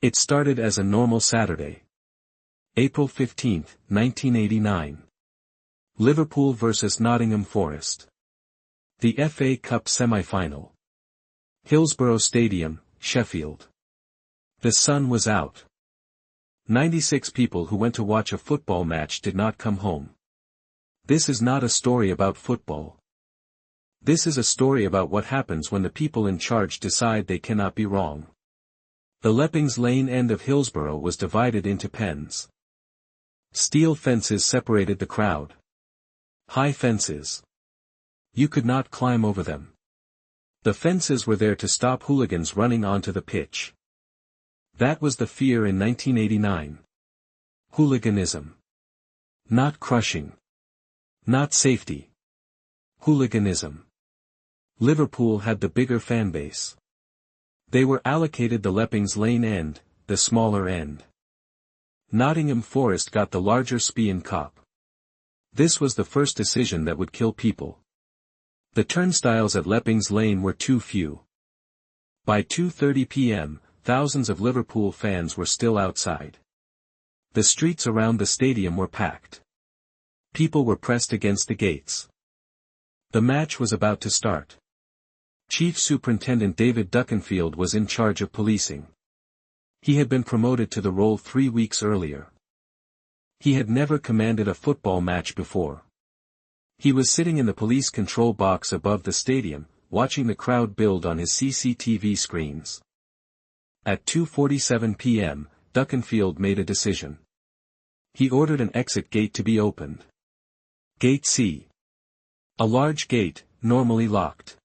It started as a normal Saturday. April 15, 1989. Liverpool vs Nottingham Forest. The FA Cup semi-final. Hillsborough Stadium, Sheffield. The sun was out. 96 people who went to watch a football match did not come home. This is not a story about football. This is a story about what happens when the people in charge decide they cannot be wrong. The Leppings Lane end of Hillsborough was divided into pens. Steel fences separated the crowd. High fences. You could not climb over them. The fences were there to stop hooligans running onto the pitch. That was the fear in 1989. Hooliganism. Not crushing. Not safety. Hooliganism. Liverpool had the bigger fanbase. They were allocated the Leppings Lane end, the smaller end. Nottingham Forest got the larger Spion Kop. This was the first decision that would kill people. The turnstiles at Leppings Lane were too few. By 2:30 p.m., thousands of Liverpool fans were still outside. The streets around the stadium were packed. People were pressed against the gates. The match was about to start. Chief Superintendent David Duckenfield was in charge of policing. He had been promoted to the role 3 weeks earlier. He had never commanded a football match before. He was sitting in the police control box above the stadium, watching the crowd build on his CCTV screens. At 2:47 p.m., Duckenfield made a decision. He ordered an exit gate to be opened. Gate C. A large gate, normally locked.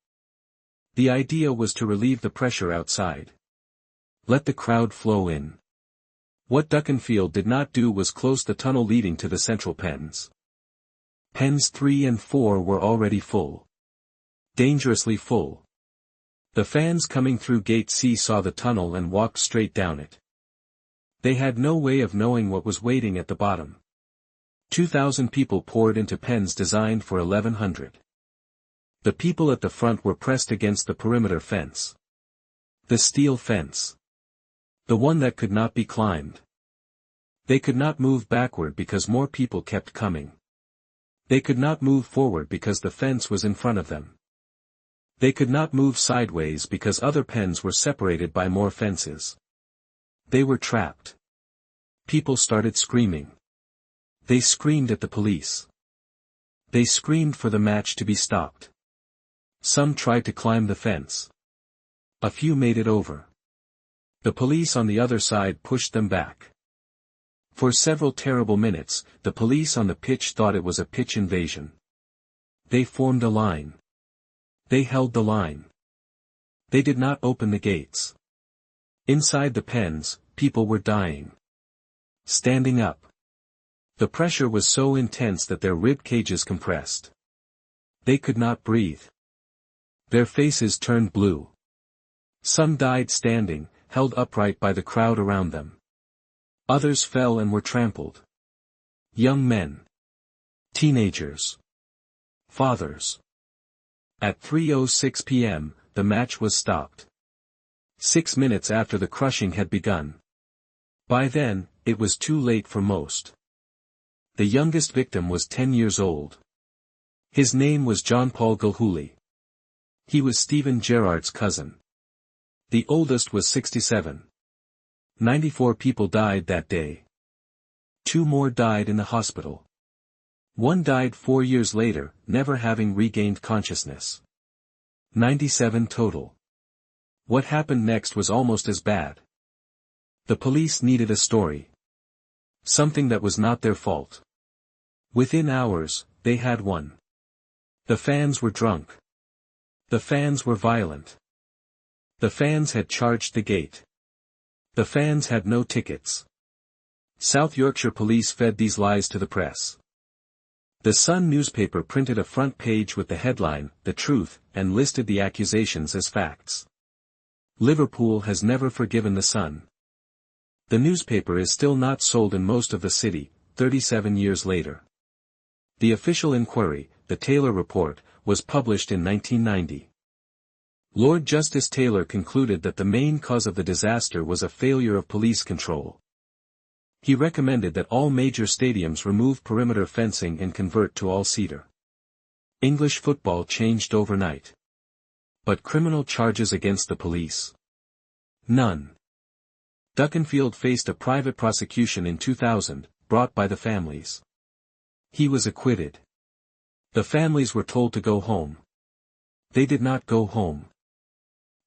The idea was to relieve the pressure outside. Let the crowd flow in. What Duckenfield did not do was close the tunnel leading to the central pens. Pens 3 and 4 were already full. Dangerously full. The fans coming through Gate C saw the tunnel and walked straight down it. They had no way of knowing what was waiting at the bottom. 2,000 people poured into pens designed for 1,100. The people at the front were pressed against the perimeter fence. The steel fence. The one that could not be climbed. They could not move backward because more people kept coming. They could not move forward because the fence was in front of them. They could not move sideways because other pens were separated by more fences. They were trapped. People started screaming. They screamed at the police. They screamed for the match to be stopped. Some tried to climb the fence. A few made it over. The police on the other side pushed them back. For several terrible minutes, the police on the pitch thought it was a pitch invasion. They formed a line. They held the line. They did not open the gates. Inside the pens, people were dying. Standing up. The pressure was so intense that their rib cages compressed. They could not breathe. Their faces turned blue. Some died standing, held upright by the crowd around them. Others fell and were trampled. Young men. Teenagers. Fathers. At 3:06 p.m., the match was stopped. 6 minutes after the crushing had begun. By then, it was too late for most. The youngest victim was 10 years old. His name was John Paul Gilhooly. He was Stephen Gerrard's cousin. The oldest was 67. 94 people died that day. 2 more died in the hospital. 1 died 4 years later, never having regained consciousness. 97 total. What happened next was almost as bad. The police needed a story. Something that was not their fault. Within hours, they had one. The fans were drunk. The fans were violent. The fans had charged the gate. The fans had no tickets. South Yorkshire police fed these lies to the press. The Sun newspaper printed a front page with the headline, "The Truth," and listed the accusations as facts. Liverpool has never forgiven the Sun. The newspaper is still not sold in most of the city, 37 years later. The official inquiry, the Taylor Report, was published in 1990. Lord Justice Taylor concluded that the main cause of the disaster was a failure of police control. He recommended that all major stadiums remove perimeter fencing and convert to all-seater. English football changed overnight. But criminal charges against the police? None. Duckenfield faced a private prosecution in 2000, brought by the families. He was acquitted. The families were told to go home. They did not go home.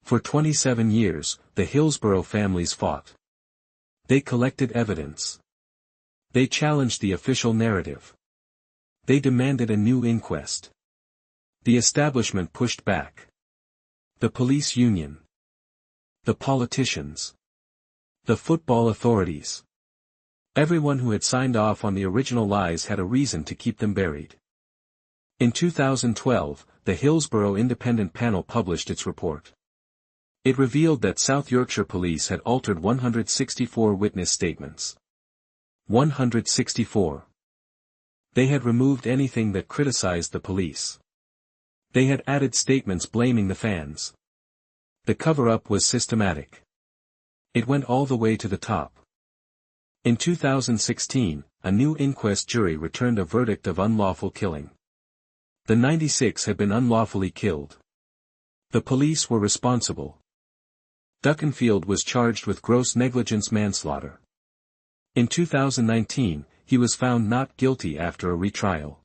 For 27 years, the Hillsborough families fought. They collected evidence. They challenged the official narrative. They demanded a new inquest. The establishment pushed back. The police union. The politicians. The football authorities. Everyone who had signed off on the original lies had a reason to keep them buried. In 2012, the Hillsborough Independent Panel published its report. It revealed that South Yorkshire Police had altered 164 witness statements. 164. They had removed anything that criticized the police. They had added statements blaming the fans. The cover-up was systematic. It went all the way to the top. In 2016, a new inquest jury returned a verdict of unlawful killing. The 96 had been unlawfully killed. The police were responsible. Duckenfield was charged with gross negligence manslaughter. In 2019, he was found not guilty after a retrial.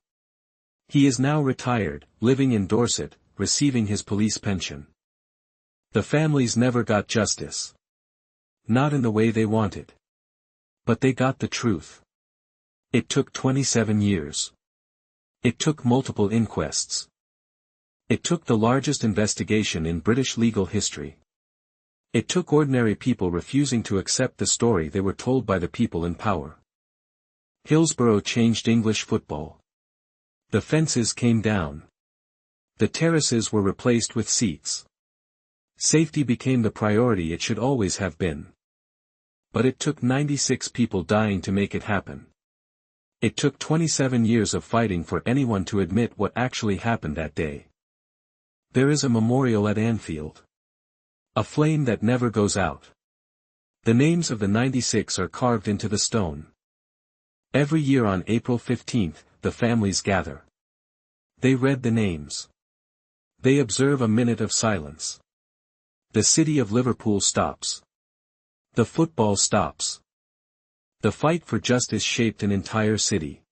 He is now retired, living in Dorset, receiving his police pension. The families never got justice. Not in the way they wanted. But they got the truth. It took 27 years. It took multiple inquests. It took the largest investigation in British legal history. It took ordinary people refusing to accept the story they were told by the people in power. Hillsborough changed English football. The fences came down. The terraces were replaced with seats. Safety became the priority it should always have been. But it took 96 people dying to make it happen. It took 27 years of fighting for anyone to admit what actually happened that day. There is a memorial at Anfield. A flame that never goes out. The names of the 96 are carved into the stone. Every year on April 15, the families gather. They read the names. They observe a minute of silence. The city of Liverpool stops. The football stops. The fight for justice shaped an entire city.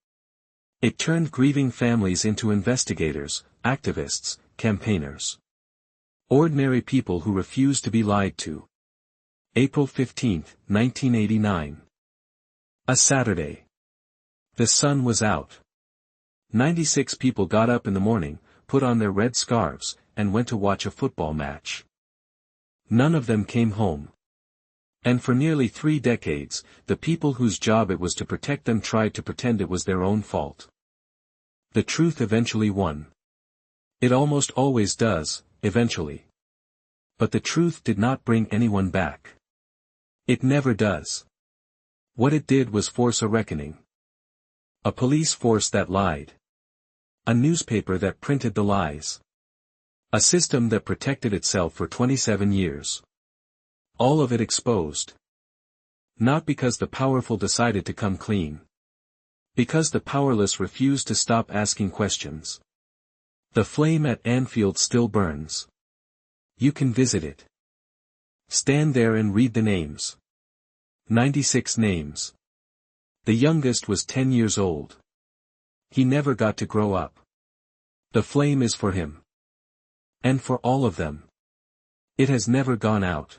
It turned grieving families into investigators, activists, campaigners. Ordinary people who refused to be lied to. April 15, 1989. A Saturday. The sun was out. 96 people got up in the morning, put on their red scarves, and went to watch a football match. None of them came home. And for nearly 3 decades, the people whose job it was to protect them tried to pretend it was their own fault. The truth eventually won. It almost always does, eventually. But the truth did not bring anyone back. It never does. What it did was force a reckoning. A police force that lied. A newspaper that printed the lies. A system that protected itself for 27 years. All of it exposed. Not because the powerful decided to come clean. Because the powerless refused to stop asking questions. The flame at Anfield still burns. You can visit it. Stand there and read the names. 96 names. The youngest was 10 years old. He never got to grow up. The flame is for him. And for all of them. It has never gone out.